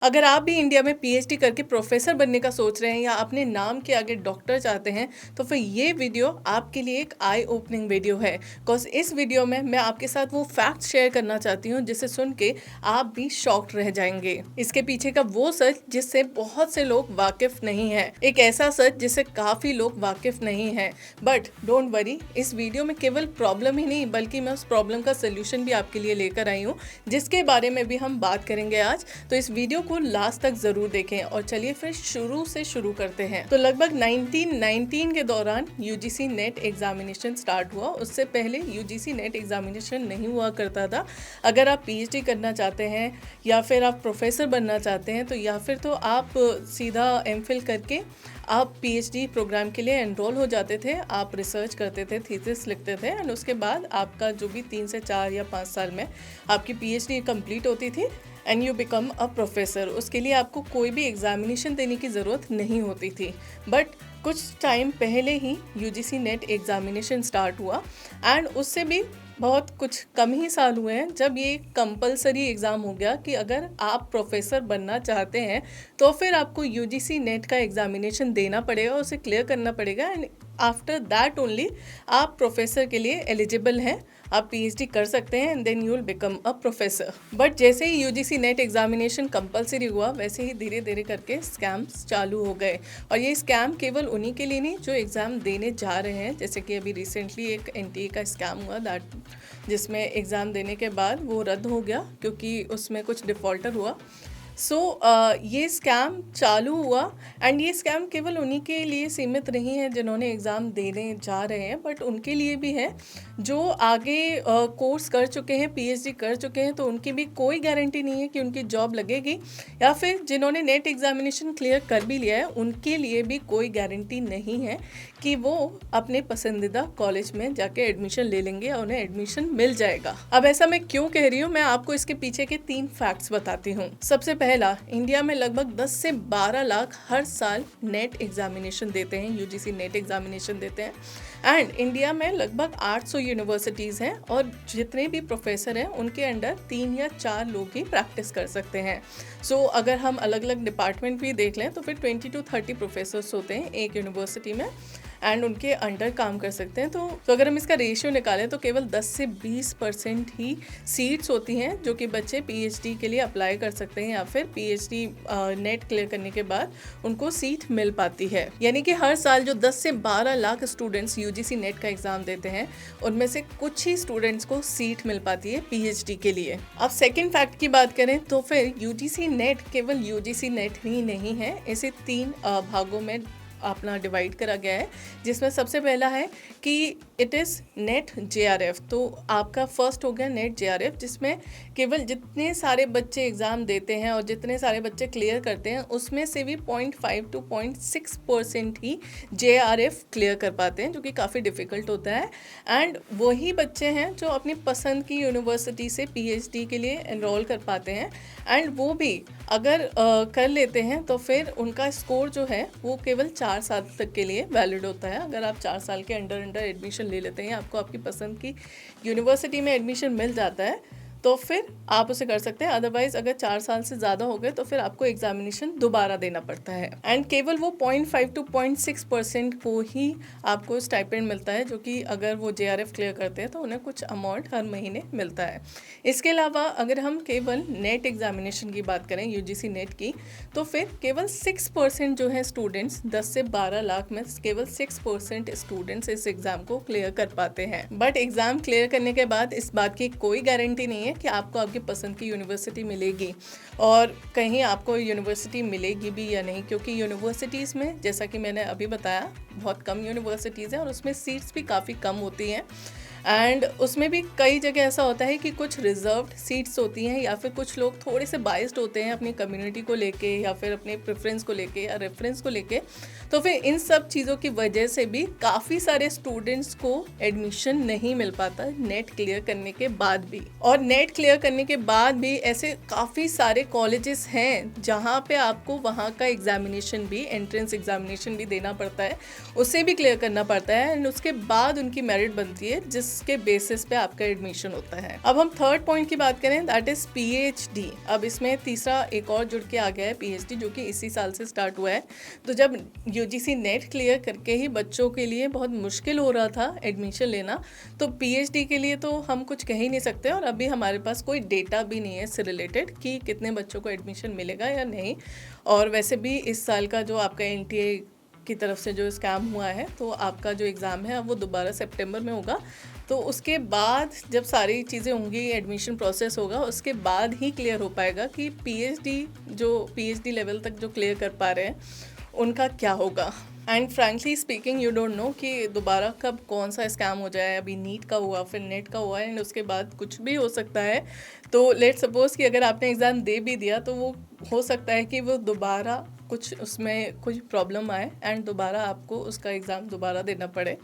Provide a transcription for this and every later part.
अगर आप भी इंडिया में पीएचडी करके प्रोफेसर बनने का सोच रहे हैं या अपने नाम के आगे डॉक्टर चाहते हैं, तो फिर ये वीडियो आपके लिए एक आई ओपनिंग वीडियो है। बिकॉज इस वीडियो में मैं आपके साथ वो फैक्ट शेयर करना चाहती हूँ जिसे सुन के आप भी शॉक्ड रह जाएंगे। इसके पीछे का वो सच जिससे बहुत से लोग वाकिफ नहीं है, एक ऐसा सच जिससे काफी लोग वाकिफ नहीं है। बट डोंट वरी, इस वीडियो में केवल प्रॉब्लम ही नहीं बल्कि मैं उस प्रॉब्लम का सोल्यूशन भी आपके लिए लेकर आई हूँ, जिसके बारे में भी हम बात करेंगे आज। तो इस वीडियो को लास्ट तक जरूर देखें और चलिए फिर शुरू से शुरू करते हैं। तो लगभग 1919 के दौरान यूजीसी नेट एग्जामिनेशन स्टार्ट हुआ। उससे पहले यूजीसी नेट एग्जामिनेशन नहीं हुआ करता था। अगर आप पीएचडी करना चाहते हैं या फिर आप प्रोफेसर बनना चाहते हैं तो या फिर तो आप सीधा एमफिल करके आप पीएचडी प्रोग्राम के लिए एनरोल हो जाते थे, आप रिसर्च करते थे, थीसिस लिखते थे एंड उसके बाद आपका जो भी 3 से 4 या 5 साल में आपकी पीएचडी कंप्लीट होती थी and you become a professor. उसके लिए आपको कोई भी एग्जामिनेशन देने की ज़रूरत नहीं होती थी। बट कुछ टाइम पहले ही यूजीसी नेट एग्जामिनेशन स्टार्ट हुआ एंड उससे भी बहुत कुछ कम ही साल हुए हैं जब ये कंपलसरी एग्ज़ाम हो गया कि अगर आप प्रोफेसर बनना चाहते हैं तो फिर आपको यूजीसी नेट का एग्जामिनेशन देना पड़ेगा, उसे क्लियर करना पड़ेगा एंड आफ्टर दैट ओनली आप प्रोफेसर के लिए एलिजिबल हैं, आप पीएचडी कर सकते हैं and then you will become a professor. But जैसे ही यूजीसी नेट एग्जामिनेशन कंपलसरी हुआ वैसे ही धीरे धीरे करके स्कैम्स चालू हो गए। और ये स्कैम केवल उन्हीं के लिए नहीं जो एग्ज़ाम देने जा रहे हैं। जैसे कि अभी रिसेंटली एक एनटीए का स्कैम हुआ जिसमें एग्ज़ाम देने के बाद वो रद्द हो गया क्योंकि उसमें कुछ डिफ़ॉल्टर हुआ। ये स्कैम चालू हुआ एंड ये स्कैम केवल उन्हीं के लिए सीमित नहीं है जिन्होंने एग्ज़ाम देने जा रहे हैं, बट उनके लिए भी है जो आगे कोर्स कर चुके हैं, पीएचडी कर चुके हैं, तो उनकी भी कोई गारंटी नहीं है कि उनकी जॉब लगेगी। या फिर जिन्होंने नेट एग्जामिनेशन क्लियर कर भी लिया है उनके लिए भी कोई गारंटी नहीं है कि वो अपने पसंदीदा कॉलेज में जाके एडमिशन ले लेंगे और उन्हें एडमिशन मिल जाएगा। अब ऐसा मैं क्यों कह रही हूँ, मैं आपको इसके पीछे के 3 फैक्ट्स बताती हूँ। सबसे पहला, इंडिया में लगभग 10 से 12 लाख हर साल नेट एग्जामिनेशन देते हैं, यूजीसी नेट एग्जामिनेशन देते हैं एंड इंडिया में लगभग 800 यूनिवर्सिटीज़ हैं और जितने भी प्रोफेसर हैं उनके अंडर 3 या 4 लोग ही प्रैक्टिस कर सकते हैं। अगर हम अलग अलग डिपार्टमेंट भी देख लें तो फिर 20 to 30 प्रोफेसर्स होते हैं एक यूनिवर्सिटी में एंड उनके अंडर काम कर सकते हैं। तो अगर हम इसका रेशियो निकालें तो केवल 10 से 20% ही सीट्स होती हैं जो कि बच्चे पीएचडी के लिए अप्लाई कर सकते हैं या फिर पीएचडी नेट क्लियर करने के बाद उनको सीट मिल पाती है। यानी कि हर साल जो 10 से 12 लाख स्टूडेंट्स यूजीसी नेट का एग्जाम देते हैं उनमें से कुछ ही स्टूडेंट्स को सीट मिल पाती है पीएचडी के लिए। अब सेकेंड फैक्ट की बात करें तो फिर यूजीसी नेट केवल यूजीसी नेट ही नहीं है, इसे 3 भागों में अपना डिवाइड करा गया है, जिसमें सबसे पहला है कि इट इज़ नेट जेआरएफ। तो आपका फर्स्ट हो गया नेट जेआरएफ, जिसमें केवल जितने सारे बच्चे एग्ज़ाम देते हैं और जितने सारे बच्चे क्लियर करते हैं उसमें से भी 0.5 to 0.6% ही जेआरएफ क्लियर कर पाते हैं, जो कि काफ़ी डिफ़िकल्ट होता है। एंड वही बच्चे हैं जो अपनी पसंद की यूनिवर्सिटी से पीएचडी के लिए एनरोल कर पाते हैं एंड वो भी अगर कर लेते हैं तो फिर उनका स्कोर जो है वो केवल 4 साल तक के लिए वैलिड होता है। अगर आप 4 साल के अंडर एडमिशन ले लेते हैं, आपको आपकी पसंद की यूनिवर्सिटी में एडमिशन मिल जाता है तो फिर आप उसे कर सकते हैं। अदरवाइज अगर 4 साल से ज़्यादा हो गए तो फिर आपको एग्जामिनेशन दोबारा देना पड़ता है एंड केवल वो 0.5 to 0.6% को ही आपको स्टाइपेंड मिलता है, जो कि अगर वो जेआरएफ क्लियर करते हैं तो उन्हें कुछ अमाउंट हर महीने मिलता है। इसके अलावा अगर हम केवल नेट एग्जामिनेशन की बात करें, यूजीसी नेट की, तो फिर केवल 6% जो है स्टूडेंट्स, 10 से 12 लाख में केवल 6% स्टूडेंट्स इस एग्ज़ाम को क्लियर कर पाते हैं। बट एग्ज़ाम क्लियर करने के बाद इस बात की कोई गारंटी नहीं है कि आपको आपकी पसंद की यूनिवर्सिटी मिलेगी और कहीं आपको यूनिवर्सिटी मिलेगी भी या नहीं, क्योंकि यूनिवर्सिटीज़ में जैसा कि मैंने अभी बताया बहुत कम यूनिवर्सिटीज़ हैं और उसमें सीट्स भी काफ़ी कम होती हैं एंड उसमें भी कई जगह ऐसा होता है कि कुछ रिजर्व्ड सीट्स होती हैं या फिर कुछ लोग थोड़े से बाइस्ड होते हैं अपनी कम्युनिटी को लेके या फिर अपने प्रेफरेंस को लेके या रेफरेंस को लेके। तो फिर इन सब चीज़ों की वजह से भी काफ़ी सारे स्टूडेंट्स को एडमिशन नहीं मिल पाता नेट क्लियर करने के बाद भी। और नेट क्लियर करने के बाद भी ऐसे काफ़ी सारे कॉलेजेस हैं जहाँ पे आपको वहाँ का एग्जामिनेशन भी, एंट्रेंस एग्जामिनेशन भी देना पड़ता है, उसे भी क्लियर करना पड़ता है एंड उसके बाद उनकी मेरिट बनती है, जिस उसके बेसिस पे आपका एडमिशन होता है। अब हम थर्ड पॉइंट की बात करें, दैट इज पीएचडी। अब इसमें तीसरा एक और जुड़ के आ गया है, पीएचडी, जो कि इसी साल से स्टार्ट हुआ है। तो जब यूजीसी नेट क्लियर करके ही बच्चों के लिए बहुत मुश्किल हो रहा था एडमिशन लेना, तो पीएचडी के लिए तो हम कुछ कह ही नहीं सकते, और अभी हमारे पास कोई डेटा भी नहीं है इससे रिलेटेड कि कितने बच्चों को एडमिशन मिलेगा या नहीं। और वैसे भी इस साल का जो आपका एनटीए की तरफ से जो स्कैम हुआ है, तो आपका जो एग्ज़ाम है वो दोबारा सितंबर में होगा। तो उसके बाद जब सारी चीज़ें होंगी, एडमिशन प्रोसेस होगा, उसके बाद ही क्लियर हो पाएगा कि पीएचडी लेवल तक जो क्लियर कर पा रहे हैं उनका क्या होगा। And frankly speaking you don't know कि दोबारा कब कौन सा स्कैम हो जाए। अभी नीट का हुआ, फिर नेट का हुआ, एंड उसके बाद कुछ भी हो सकता है। तो लेट सपोज कि अगर आपने एग्ज़ाम दे भी दिया, तो वो हो सकता है कि वो दोबारा कुछ उसमें कुछ प्रॉब्लम आए एंड दोबारा आपको उसका एग्ज़ाम दोबारा देना पड़े।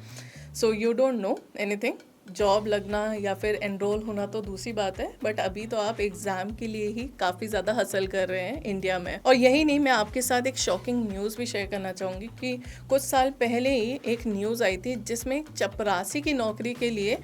So you don't know anything. Job लगना या फिर एनरोल होना तो दूसरी बात है, बट अभी तो आप एग्ज़ाम के लिए ही काफ़ी ज़्यादा हसल कर रहे हैं इंडिया में। और यही नहीं, मैं आपके साथ एक शॉकिंग न्यूज़ भी शेयर करना चाहूँगी कि कुछ साल पहले ही एक न्यूज़ आई थी जिसमें चपरासी की नौकरी के लिए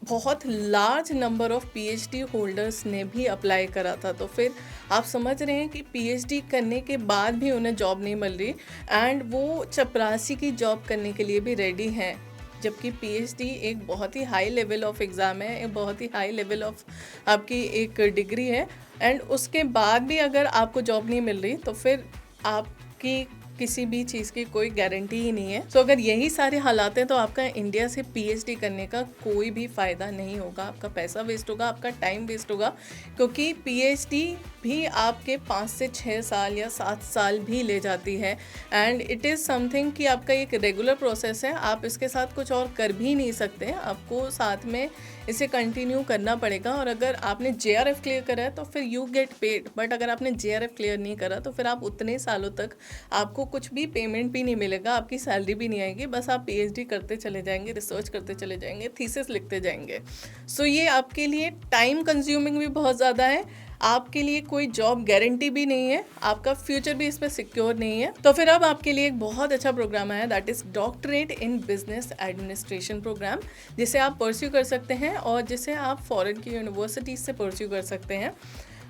बहुत large number of PhD holders ने भी अप्लाई करा था। तो फिर आप समझ रहे हैं कि पीएचडी करने के बाद भी उन्हें जॉब नहीं मिल रही, एंड वो चपरासी की जॉब करने के लिए भी रेडी हैं। जबकि पीएचडी एक बहुत ही हाई लेवल ऑफ एग्ज़ाम है, एक बहुत ही हाई लेवल ऑफ आपकी एक डिग्री है, एंड उसके बाद भी अगर आपको जॉब नहीं मिल रही, तो फिर आपकी किसी भी चीज़ की कोई गारंटी ही नहीं है। सो अगर यही सारे हालात हैं, तो आपका इंडिया से पीएचडी करने का कोई भी फ़ायदा नहीं होगा। आपका पैसा वेस्ट होगा, आपका टाइम वेस्ट होगा, क्योंकि पीएचडी भी आपके 5 से 6 साल या 7 साल भी ले जाती है, एंड इट इज़ समथिंग कि आपका एक रेगुलर प्रोसेस है। आप इसके साथ कुछ और कर भी नहीं सकते, आपको साथ में इसे कंटिन्यू करना पड़ेगा। और अगर आपने जेआरएफ क्लियर करा है तो फिर यू गेट पेड, बट अगर आपने जेआरएफ क्लियर नहीं करा तो फिर आप उतने सालों तक आपको कुछ भी पेमेंट भी नहीं मिलेगा, आपकी सैलरी भी नहीं आएगी, बस आप पीएचडी करते चले जाएंगे, रिसर्च करते चले जाएंगे, थीसिस लिखते जाएंगे। सो ये आपके लिए टाइम कंज्यूमिंग भी बहुत ज़्यादा है, आपके लिए कोई जॉब गारंटी भी नहीं है, आपका फ्यूचर भी इस पर सिक्योर नहीं है। तो फिर अब आपके लिए एक बहुत अच्छा प्रोग्राम है, that is doctorate in business administration programme, जिसे आप परस्यू कर सकते हैं और जिसे आप फॉरेन की यूनिवर्सिटीज़ से परस्यू कर सकते हैं।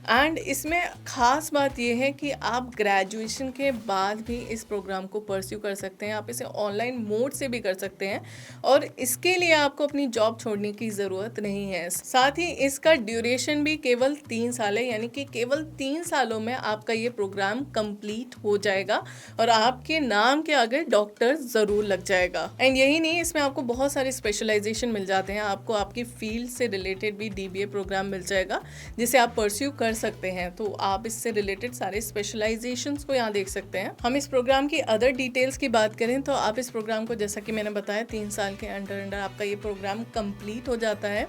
एंड इसमें ख़ास बात यह है कि आप ग्रेजुएशन के बाद भी इस प्रोग्राम को परस्यू कर सकते हैं, आप इसे ऑनलाइन मोड से भी कर सकते हैं, और इसके लिए आपको अपनी जॉब छोड़ने की ज़रूरत नहीं है। साथ ही इसका ड्यूरेशन भी केवल 3 साल है, यानी कि केवल 3 सालों में आपका ये प्रोग्राम कंप्लीट हो जाएगा और आपके नाम के आगे डॉक्टर ज़रूर लग जाएगा। एंड यही नहीं, इसमें आपको बहुत सारे स्पेशलाइजेशन मिल जाते हैं, आपको आपकी फील्ड से रिलेटेड भी डीबीए प्रोग्राम मिल जाएगा जिसे आप परस्यू कर सकते हैं। तो आप इससे रिलेटेड सारे स्पेशलाइजेशंस को यहाँ देख सकते हैं। हम इस प्रोग्राम की अदर डिटेल्स की बात करें तो आप इस प्रोग्राम को, जैसा कि मैंने बताया, 3 साल के अंडर आपका ये प्रोग्राम कंप्लीट हो जाता है।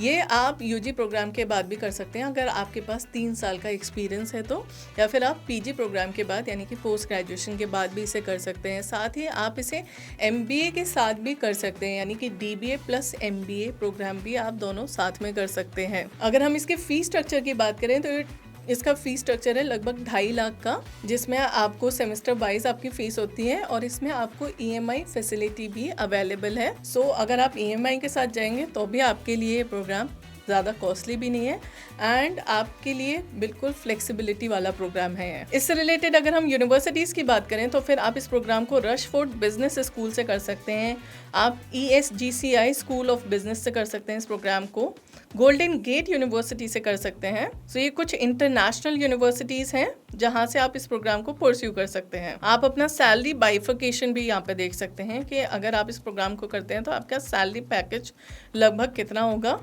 ये आप यूजी प्रोग्राम के बाद भी कर सकते हैं अगर आपके पास 3 साल का एक्सपीरियंस है तो, या फिर आप पीजी प्रोग्राम के बाद यानी कि पोस्ट ग्रेजुएशन के बाद भी इसे कर सकते हैं। साथ ही आप इसे एमबीए के साथ भी कर सकते हैं, यानी कि डीबीए प्लस एमबीए प्रोग्राम भी आप दोनों साथ में कर सकते हैं। अगर हम इसके फीस स्ट्रक्चर की बात करें तो इसका फीस स्ट्रक्चर है लगभग 2.5 लाख का, जिसमें आपको सेमेस्टर वाइज आपकी फ़ीस होती है और इसमें आपको ईएमआई फैसिलिटी भी अवेलेबल है। सो अगर आप ईएमआई के साथ जाएंगे तो भी आपके लिए ये प्रोग्राम ज़्यादा कॉस्टली भी नहीं है एंड आपके लिए बिल्कुल फ्लेक्सिबिलिटी वाला प्रोग्राम है। इससे रिलेटेड अगर हम यूनिवर्सिटीज़ की बात करें तो फिर आप इस प्रोग्राम को रशफोर्ड बिजनेस स्कूल से कर सकते हैं, आप ESGCI स्कूल ऑफ बिजनेस से कर सकते हैं इस प्रोग्राम को, गोल्डन गेट यूनिवर्सिटी से कर सकते हैं। तो ये कुछ इंटरनेशनल यूनिवर्सिटीज़ हैं जहाँ से आप इस प्रोग्राम को परस्यू कर सकते हैं। आप अपना सैलरी बाइफिकेशन भी यहाँ पे देख सकते हैं कि अगर आप इस प्रोग्राम को करते हैं तो आपका सैलरी पैकेज लगभग कितना होगा।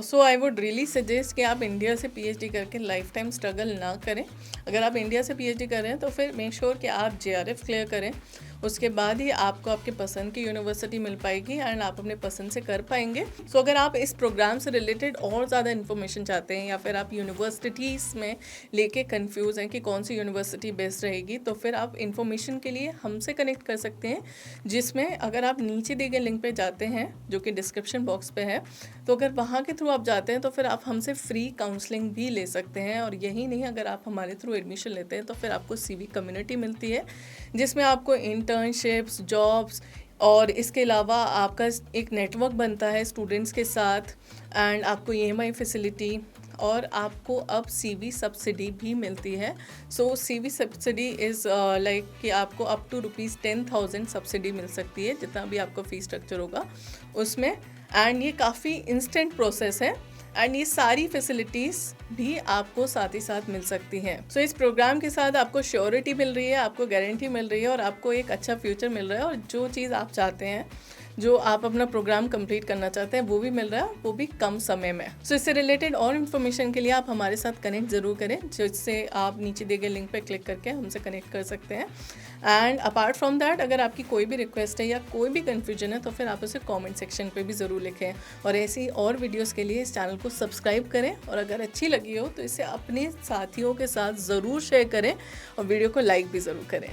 सो आई वुड रियली सजेस्ट कि आप इंडिया से पीएचडी करके लाइफ टाइम स्ट्रगल ना करें। अगर आप इंडिया से पीएचडी कर रहे हैं तो फिर मेक श्योर कि आप जेआरएफ क्लियर करें, उसके बाद ही आपको आपके पसंद की यूनिवर्सिटी मिल पाएगी एंड आप अपने पसंद से कर पाएंगे। सो अगर आप इस प्रोग्राम से रिलेटेड और ज़्यादा इन्फॉर्मेशन चाहते हैं या फिर आप यूनिवर्सिटीज़ में लेके कंफ्यूज हैं कि कौन सी यूनिवर्सिटी बेस्ट रहेगी, तो फिर आप इन्फॉर्मेशन के लिए हमसे कनेक्ट कर सकते हैं, जिसमें अगर आप नीचे दिए गए लिंक पे जाते हैं जो कि डिस्क्रिप्शन बॉक्स पे है, तो अगर वहाँ के थ्रू आप जाते हैं तो फिर आप हमसे फ्री काउंसलिंग भी ले सकते हैं। और यही नहीं, अगर आप हमारे थ्रू एडमिशन लेते हैं तो फिर आपको CV कम्युनिटी मिलती है जिसमें आपको इंटर्नशिप्स, जॉब्स, और इसके अलावा आपका एक नेटवर्क बनता है स्टूडेंट्स के साथ, एंड आपको ईएमआई फैसिलिटी, और आपको अब सीवी सब्सिडी भी मिलती है। सो सीवी सब्सिडी इज़ लाइक कि आपको अप टू ₹10,000 सब्सिडी मिल सकती है, जितना भी आपका फ़ी स्ट्रक्चर होगा उसमें। एंड ये काफ़ी इंस्टेंट प्रोसेस है, एंड ये सारी फैसिलिटीज़ भी आपको साथ ही साथ मिल सकती हैं। सो इस प्रोग्राम के साथ आपको श्योरिटी मिल रही है, आपको गारंटी मिल रही है, और आपको एक अच्छा फ्यूचर मिल रहा है, और जो चीज़ आप चाहते हैं, जो आप अपना प्रोग्राम कंप्लीट करना चाहते हैं, वो भी मिल रहा है, वो भी कम समय में। सो इससे रिलेटेड और इन्फॉर्मेशन के लिए आप हमारे साथ कनेक्ट ज़रूर करें, जिससे आप नीचे दिए गए लिंक पर क्लिक करके हमसे कनेक्ट कर सकते हैं। एंड अपार्ट फ्रॉम दैट, अगर आपकी कोई भी रिक्वेस्ट है या कोई भी कन्फ्यूजन है, तो फिर आप उसे कॉमेंट सेक्शन पर भी ज़रूर लिखें। और ऐसी और वीडियोज़ के लिए इस चैनल को सब्सक्राइब करें, और अगर अच्छी लगी हो तो इसे अपने साथियों के साथ ज़रूर शेयर करें, और वीडियो को लाइक भी ज़रूर करें।